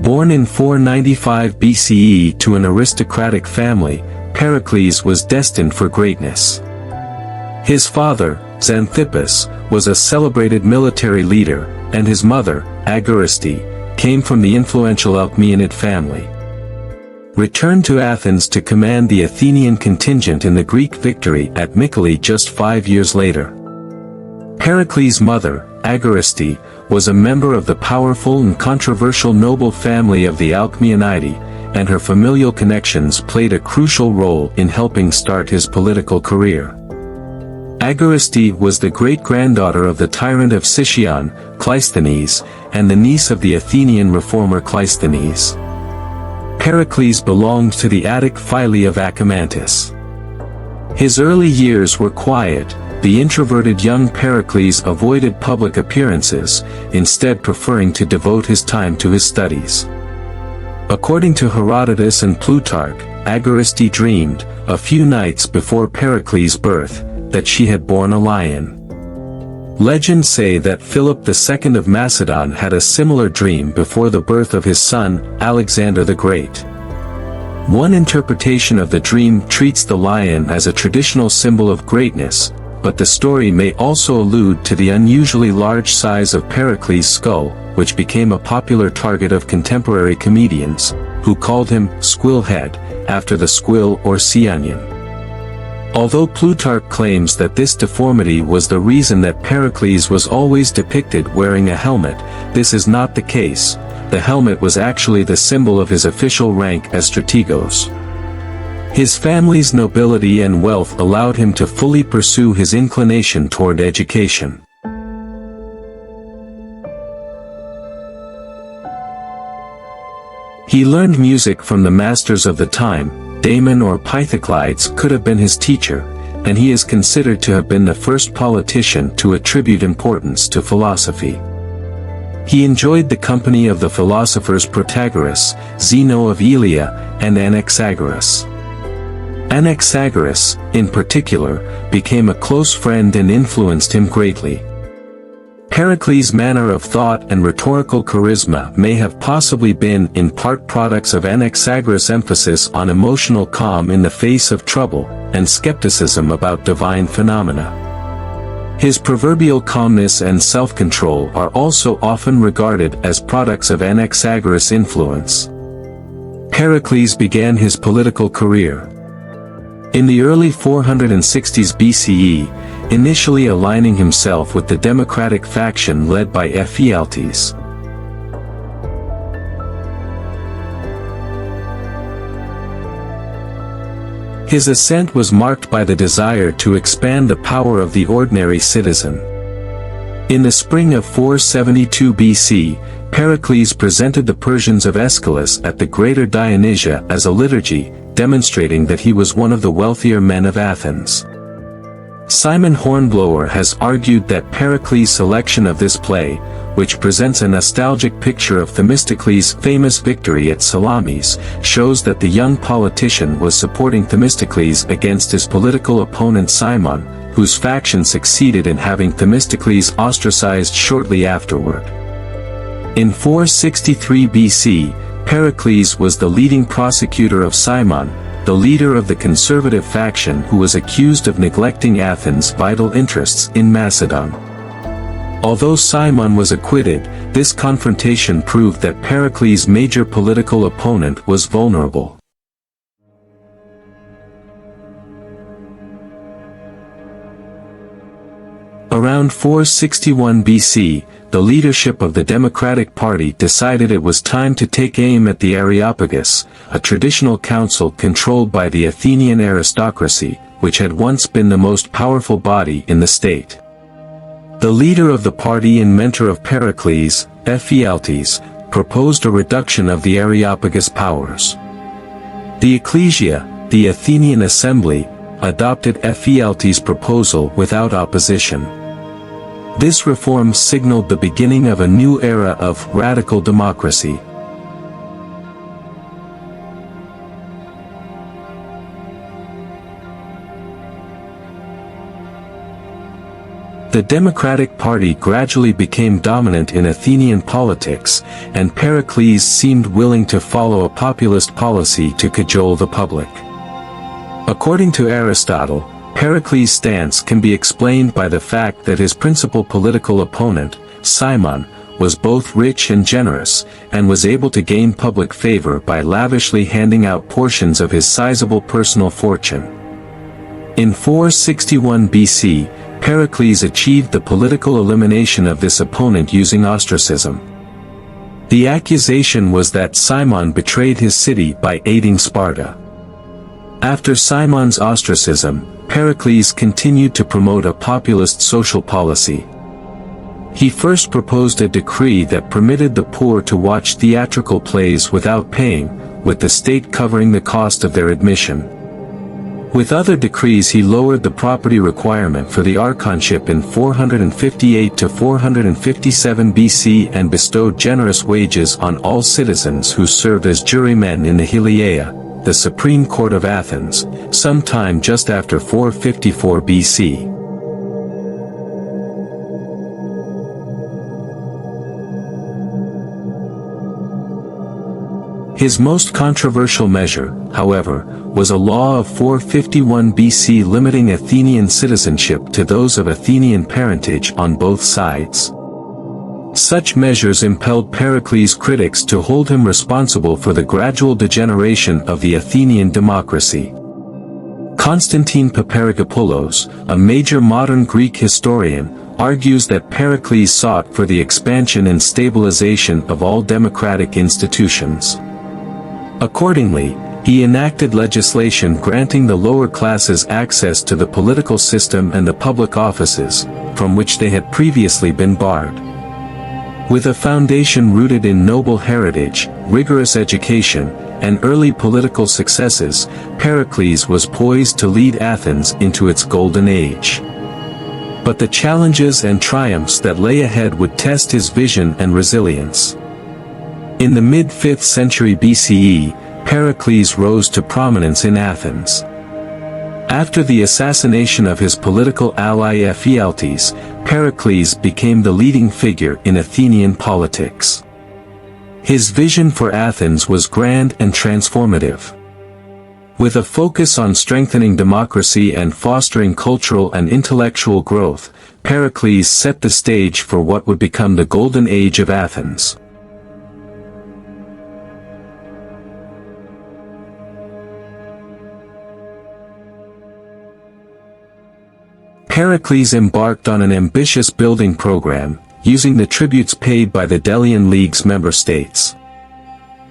Born in 495 BCE to an aristocratic family, Pericles was destined for greatness. His father, Xanthippus, was a celebrated military leader, and his mother, Agoriste, came from the influential Alcmaeonid family. Returned to Athens to command the Athenian contingent in the Greek victory at Mycale just 5 years later. Pericles' mother, Agoriste, was a member of the powerful and controversial noble family of the Alcmaeonidae, and her familial connections played a crucial role in helping start his political career. Agoriste was the great-granddaughter of the tyrant of Sicyon, Cleisthenes, and the niece of the Athenian reformer Cleisthenes. Pericles belonged to the Attic phyle of Achamantis. His early years were quiet. The introverted young Pericles avoided public appearances, instead preferring to devote his time to his studies. According to Herodotus and Plutarch, Agoriste dreamed, a few nights before Pericles' birth, that she had borne a lion. Legends say that Philip II of Macedon had a similar dream before the birth of his son, Alexander the Great. One interpretation of the dream treats the lion as a traditional symbol of greatness, but the story may also allude to the unusually large size of Pericles' skull, which became a popular target of contemporary comedians, who called him Squillhead, after the squill or sea onion. Although Plutarch claims that this deformity was the reason that Pericles was always depicted wearing a helmet, this is not the case. The helmet was actually the symbol of his official rank as strategos. His family's nobility and wealth allowed him to fully pursue his inclination toward education. He learned music from the masters of the time. Damon or Pythoclides could have been his teacher, and he is considered to have been the first politician to attribute importance to philosophy. He enjoyed the company of the philosophers Protagoras, Zeno of Elea, and Anaxagoras. Anaxagoras, in particular, became a close friend and influenced him greatly. Pericles' manner of thought and rhetorical charisma may have possibly been in part products of Anaxagoras' emphasis on emotional calm in the face of trouble, and skepticism about divine phenomena. His proverbial calmness and self-control are also often regarded as products of Anaxagoras' influence. Pericles began his political career in the early 460s BCE, initially aligning himself with the democratic faction led by Ephialtes. His ascent was marked by the desire to expand the power of the ordinary citizen. In the spring of 472 BC, Pericles presented the Persians of Aeschylus at the Greater Dionysia as a liturgy, demonstrating that he was one of the wealthier men of Athens. Simon Hornblower has argued that Pericles' selection of this play, which presents a nostalgic picture of Themistocles' famous victory at Salamis, shows that the young politician was supporting Themistocles against his political opponent Cimon, whose faction succeeded in having Themistocles ostracized shortly afterward. In 463 BC, Pericles was the leading prosecutor of Cimon, the leader of the conservative faction who was accused of neglecting Athens' vital interests in Macedon. Although Cimon was acquitted, this confrontation proved that Pericles' major political opponent was vulnerable. Around 461 BC, the leadership of the Democratic Party decided it was time to take aim at the Areopagus, a traditional council controlled by the Athenian aristocracy, which had once been the most powerful body in the state. The leader of the party and mentor of Pericles, Ephialtes, proposed a reduction of the Areopagus powers. The Ecclesia, the Athenian assembly, adopted Ephialtes' proposal without opposition. This reform signaled the beginning of a new era of radical democracy. The Democratic Party gradually became dominant in Athenian politics, and Pericles seemed willing to follow a populist policy to cajole the public. According to Aristotle, Pericles' stance can be explained by the fact that his principal political opponent, Cimon, was both rich and generous, and was able to gain public favor by lavishly handing out portions of his sizable personal fortune. In 461 BC, Pericles achieved the political elimination of this opponent using ostracism. The accusation was that Cimon betrayed his city by aiding Sparta. After Cimon's ostracism, Pericles continued to promote a populist social policy. He first proposed a decree that permitted the poor to watch theatrical plays without paying, with the state covering the cost of their admission. With other decrees he lowered the property requirement for the archonship in 458 to 457 BC and bestowed generous wages on all citizens who served as jurymen in the Heliaea, the Supreme Court of Athens, sometime just after 454 BC. His most controversial measure, however, was a law of 451 BC limiting Athenian citizenship to those of Athenian parentage on both sides. Such measures impelled Pericles' critics to hold him responsible for the gradual degeneration of the Athenian democracy. Constantine Paparikopoulos, a major modern Greek historian, argues that Pericles sought for the expansion and stabilization of all democratic institutions. Accordingly, he enacted legislation granting the lower classes access to the political system and the public offices, from which they had previously been barred. With a foundation rooted in noble heritage, rigorous education, and early political successes, Pericles was poised to lead Athens into its golden age. But the challenges and triumphs that lay ahead would test his vision and resilience. In the mid-5th century BCE, Pericles rose to prominence in Athens. After the assassination of his political ally Ephialtes, Pericles became the leading figure in Athenian politics. His vision for Athens was grand and transformative. With a focus on strengthening democracy and fostering cultural and intellectual growth, Pericles set the stage for what would become the Golden Age of Athens. Pericles embarked on an ambitious building program, using the tributes paid by the Delian League's member states.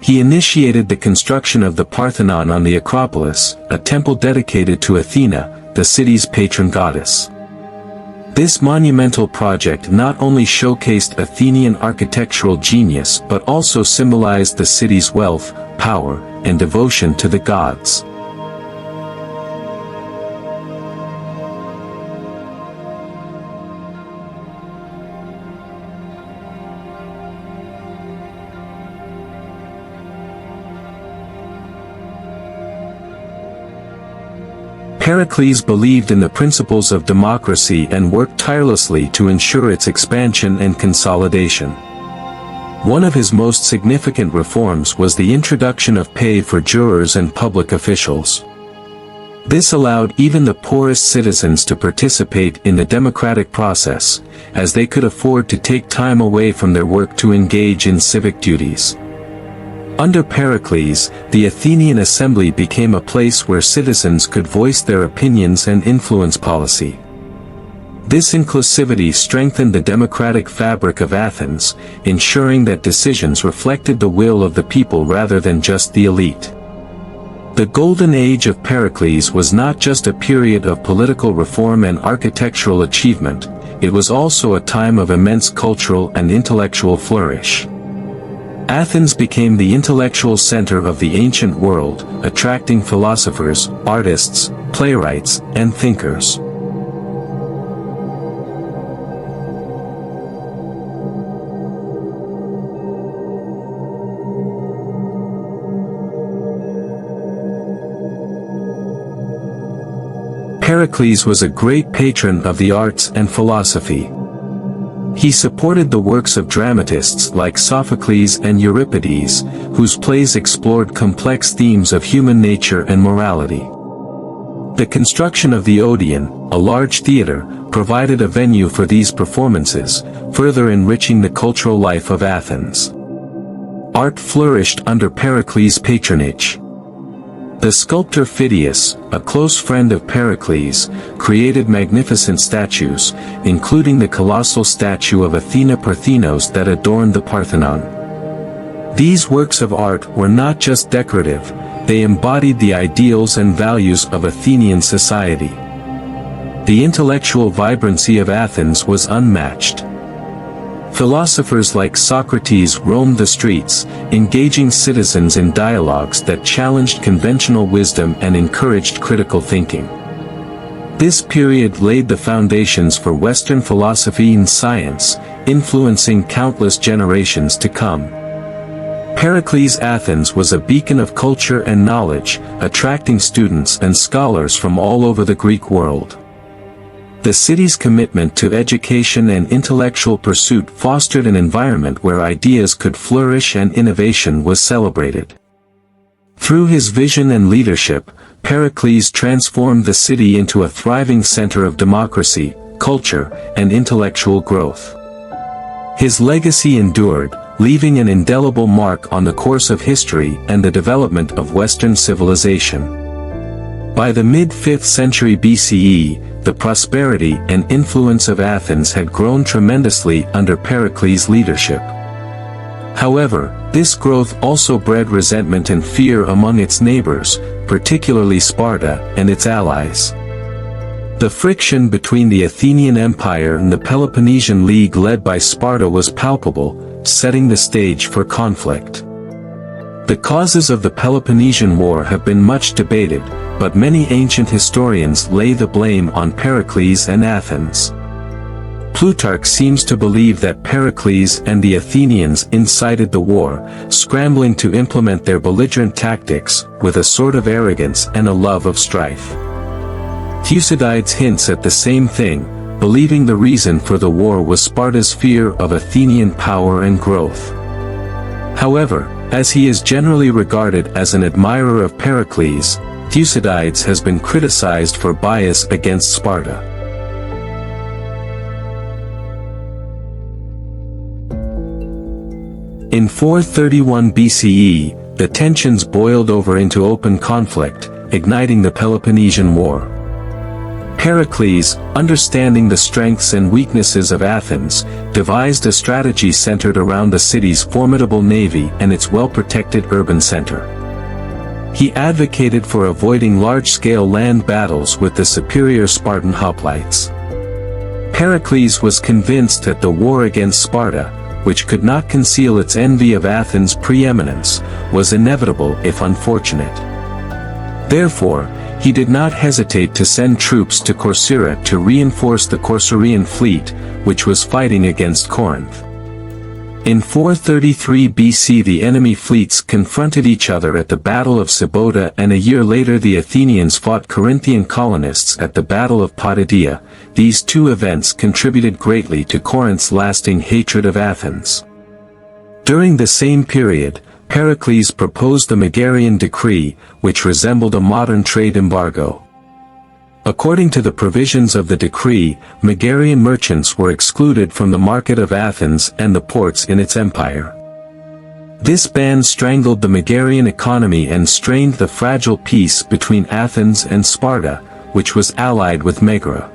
He initiated the construction of the Parthenon on the Acropolis, a temple dedicated to Athena, the city's patron goddess. This monumental project not only showcased Athenian architectural genius but also symbolized the city's wealth, power, and devotion to the gods. Pericles believed in the principles of democracy and worked tirelessly to ensure its expansion and consolidation. One of his most significant reforms was the introduction of pay for jurors and public officials. This allowed even the poorest citizens to participate in the democratic process, as they could afford to take time away from their work to engage in civic duties. Under Pericles, the Athenian assembly became a place where citizens could voice their opinions and influence policy. This inclusivity strengthened the democratic fabric of Athens, ensuring that decisions reflected the will of the people rather than just the elite. The Golden Age of Pericles was not just a period of political reform and architectural achievement, it was also a time of immense cultural and intellectual flourish. Athens became the intellectual center of the ancient world, attracting philosophers, artists, playwrights, and thinkers. Pericles was a great patron of the arts and philosophy. He supported the works of dramatists like Sophocles and Euripides, whose plays explored complex themes of human nature and morality. The construction of the Odeon, a large theater, provided a venue for these performances, further enriching the cultural life of Athens. Art flourished under Pericles' patronage. The sculptor Phidias, a close friend of Pericles, created magnificent statues, including the colossal statue of Athena Parthenos that adorned the Parthenon. These works of art were not just decorative, they embodied the ideals and values of Athenian society. The intellectual vibrancy of Athens was unmatched. Philosophers like Socrates roamed the streets, engaging citizens in dialogues that challenged conventional wisdom and encouraged critical thinking. This period laid the foundations for Western philosophy and science, influencing countless generations to come. Pericles' Athens was a beacon of culture and knowledge, attracting students and scholars from all over the Greek world. The city's commitment to education and intellectual pursuit fostered an environment where ideas could flourish and innovation was celebrated. Through his vision and leadership, Pericles transformed the city into a thriving center of democracy, culture, and intellectual growth. His legacy endured, leaving an indelible mark on the course of history and the development of Western civilization. By the mid-5th century BCE, the prosperity and influence of Athens had grown tremendously under Pericles' leadership. However, this growth also bred resentment and fear among its neighbors, particularly Sparta and its allies. The friction between the Athenian Empire and the Peloponnesian League led by Sparta was palpable, setting the stage for conflict. The causes of the Peloponnesian War have been much debated, but many ancient historians lay the blame on Pericles and Athens. Plutarch seems to believe that Pericles and the Athenians incited the war, scrambling to implement their belligerent tactics, with a sort of arrogance and a love of strife. Thucydides hints at the same thing, believing the reason for the war was Sparta's fear of Athenian power and growth. However, as he is generally regarded as an admirer of Pericles, Thucydides has been criticized for bias against Sparta. In 431 BCE, the tensions boiled over into open conflict, igniting the Peloponnesian War. Pericles, understanding the strengths and weaknesses of Athens, devised a strategy centered around the city's formidable navy and its well-protected urban center. He advocated for avoiding large-scale land battles with the superior Spartan hoplites. Pericles was convinced that the war against Sparta, which could not conceal its envy of Athens' preeminence, was inevitable if unfortunate. Therefore, he did not hesitate to send troops to Corcyra to reinforce the Corcyraean fleet, which was fighting against Corinth. In 433 BC the enemy fleets confronted each other at the Battle of Sybota, and a year later the Athenians fought Corinthian colonists at the Battle of Potidæa. These two events contributed greatly to Corinth's lasting hatred of Athens. During the same period, Pericles proposed the Megarian decree, which resembled a modern trade embargo. According to the provisions of the decree, Megarian merchants were excluded from the market of Athens and the ports in its empire. This ban strangled the Megarian economy and strained the fragile peace between Athens and Sparta, which was allied with Megara.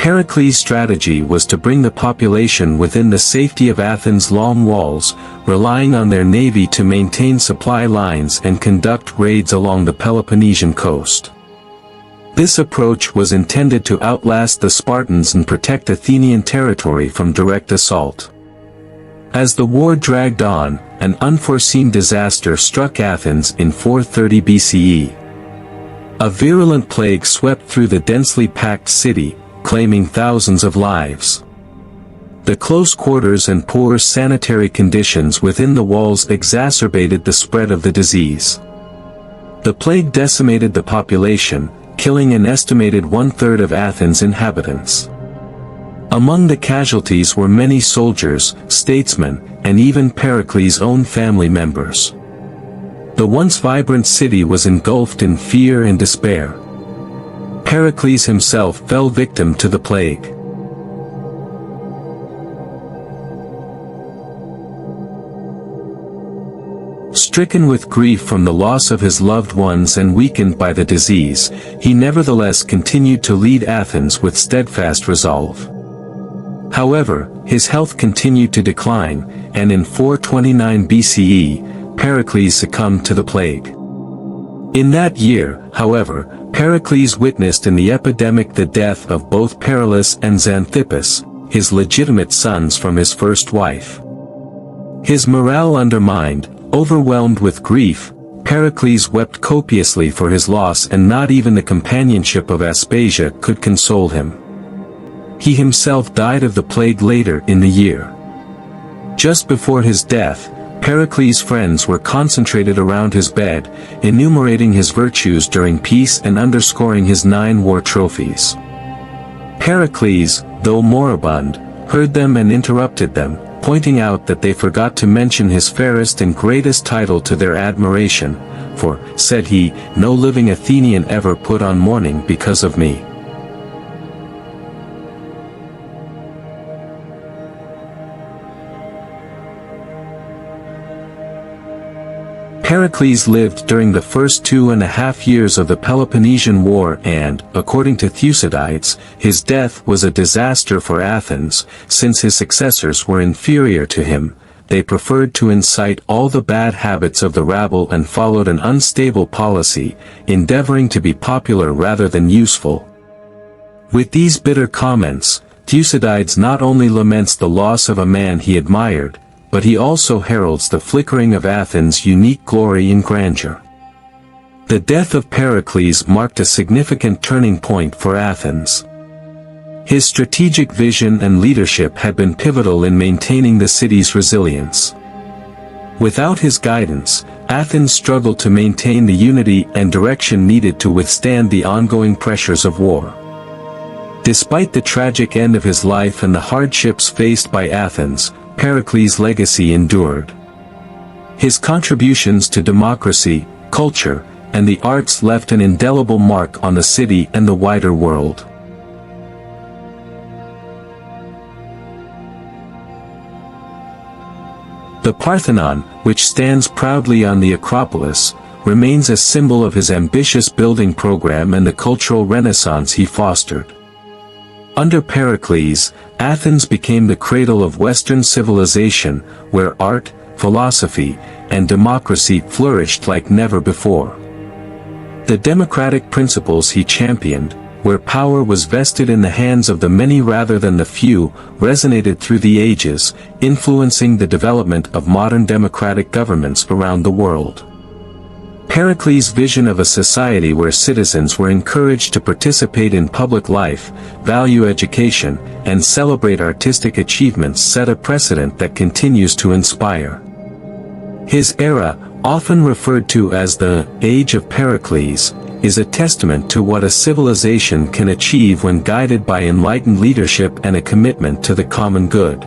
Pericles' strategy was to bring the population within the safety of Athens' long walls, relying on their navy to maintain supply lines and conduct raids along the Peloponnesian coast. This approach was intended to outlast the Spartans and protect Athenian territory from direct assault. As the war dragged on, an unforeseen disaster struck Athens in 430 BCE. A virulent plague swept through the densely packed city, claiming thousands of lives. The close quarters and poor sanitary conditions within the walls exacerbated the spread of the disease. The plague decimated the population, killing an estimated 1/3 of Athens' inhabitants. Among the casualties were many soldiers, statesmen, and even Pericles' own family members. The once vibrant city was engulfed in fear and despair. Pericles himself fell victim to the plague. Stricken with grief from the loss of his loved ones and weakened by the disease, he nevertheless continued to lead Athens with steadfast resolve. However, his health continued to decline, and in 429 BCE, Pericles succumbed to the plague. In that year, however, Pericles witnessed in the epidemic the death of both Pericles and Xanthippus, his legitimate sons from his first wife. His morale undermined, overwhelmed with grief, Pericles wept copiously for his loss, and not even the companionship of Aspasia could console him. He himself died of the plague later in the year. Just before his death, Pericles' friends were concentrated around his bed, enumerating his virtues during peace and underscoring his 9 war trophies. Pericles, though moribund, heard them and interrupted them, pointing out that they forgot to mention his fairest and greatest title to their admiration, for, said he, no living Athenian ever put on mourning because of me. Pericles lived during the first 2.5 years of the Peloponnesian War and, according to Thucydides, his death was a disaster for Athens, since his successors were inferior to him. They preferred to incite all the bad habits of the rabble and followed an unstable policy, endeavoring to be popular rather than useful. With these bitter comments, Thucydides not only laments the loss of a man he admired, but he also heralds the flickering of Athens' unique glory and grandeur. The death of Pericles marked a significant turning point for Athens. His strategic vision and leadership had been pivotal in maintaining the city's resilience. Without his guidance, Athens struggled to maintain the unity and direction needed to withstand the ongoing pressures of war. Despite the tragic end of his life and the hardships faced by Athens, Pericles' legacy endured. His contributions to democracy, culture, and the arts left an indelible mark on the city and the wider world. The Parthenon, which stands proudly on the Acropolis, remains a symbol of his ambitious building program and the cultural renaissance he fostered. Under Pericles, Athens became the cradle of Western civilization, where art, philosophy, and democracy flourished like never before. The democratic principles he championed, where power was vested in the hands of the many rather than the few, resonated through the ages, influencing the development of modern democratic governments around the world. Pericles' vision of a society where citizens were encouraged to participate in public life, value education, and celebrate artistic achievements set a precedent that continues to inspire. His era, often referred to as the Age of Pericles, is a testament to what a civilization can achieve when guided by enlightened leadership and a commitment to the common good.